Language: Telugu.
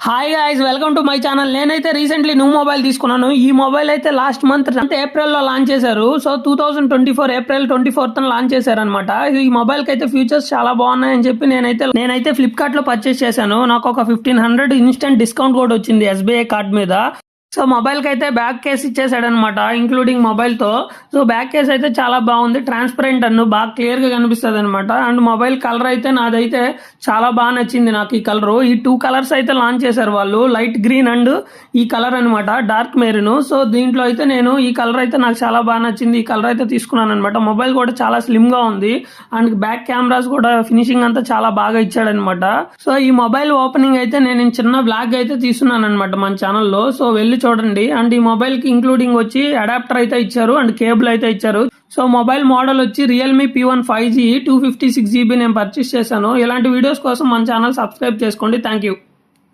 Hi guys, welcome to my channel. నేనైతే రీసెంట్లీ న్యూ మొబైల్ తీసుకున్నాను. ఈ మొబైల్ అయితే లాస్ట్ మంత్ అంటే ఏప్రిల్లో లాంచ్ చేశారు. సో 2024 ఏప్రిల్ 24th లాంచ్ చేశారు అనమాట. ఈ మొబైల్ కి అయితే ఫీచర్స్ చాలా బాగున్నాయని చెప్పి నేనైతే ఫ్లిప్కార్ట్ లో పర్చేస్ చేశాను. నాకు ఒక 1500 ఇన్స్టెంట్ డిస్కౌంట్ కోడ్ వచ్చింది ఎస్బీఐ కార్డ్ మీద. సో మొబైల్ కి అయితే బ్యాక్ కేస్ ఇచ్చేసాడు అనమాట, ఇంక్లూడింగ్ మొబైల్ తో. సో బ్యాక్ కేస్ అయితే చాలా బాగుంది, ట్రాన్స్పరెంట్ బాగా క్లియర్ గా కనిపిస్తుంది అనమాట. అండ్ మొబైల్ కలర్ అయితే నాదైతే చాలా బాగా నచ్చింది నాకు. ఈ కలర్, ఈ 2 కలర్స్ అయితే లాంచ్ చేశారు వాళ్ళు, లైట్ గ్రీన్ అండ్ ఈ కలర్ అనమాట, డార్క్ మెరూన్. సో దీంట్లో అయితే నేను ఈ కలర్ అయితే నాకు చాలా బాగా నచ్చింది, ఈ కలర్ అయితే తీసుకున్నాను అనమాట. మొబైల్ కూడా చాలా స్లిమ్ గా ఉంది అండ్ బ్యాక్ కెమెరాస్ కూడా ఫినిషింగ్ అంతా చాలా బాగా ఇచ్చాడనమాట. సో ఈ మొబైల్ ఓపెనింగ్ అయితే నేను చిన్న బ్లాగ్ అయితే తీసుకున్నాను అనమాట మన ఛానల్లో. సో వెళ్ళి చూడండి. అండ్ ఈ మొబైల్ కి ఇంక్లూడింగ్ వచ్చి అడాప్టర్ అయితే ఇచ్చారు అండ్ కేబుల్ అయితే ఇచ్చారు. సో మొబైల్ మోడల్ వచ్చి రియల్మీ P1 5G 256GB నేను పర్చేస్ చేశాను. ఇలాంటి వీడియోస్ కోసం మన ఛానల్ సబ్స్క్రైబ్ చేసుకోండి. Thank you.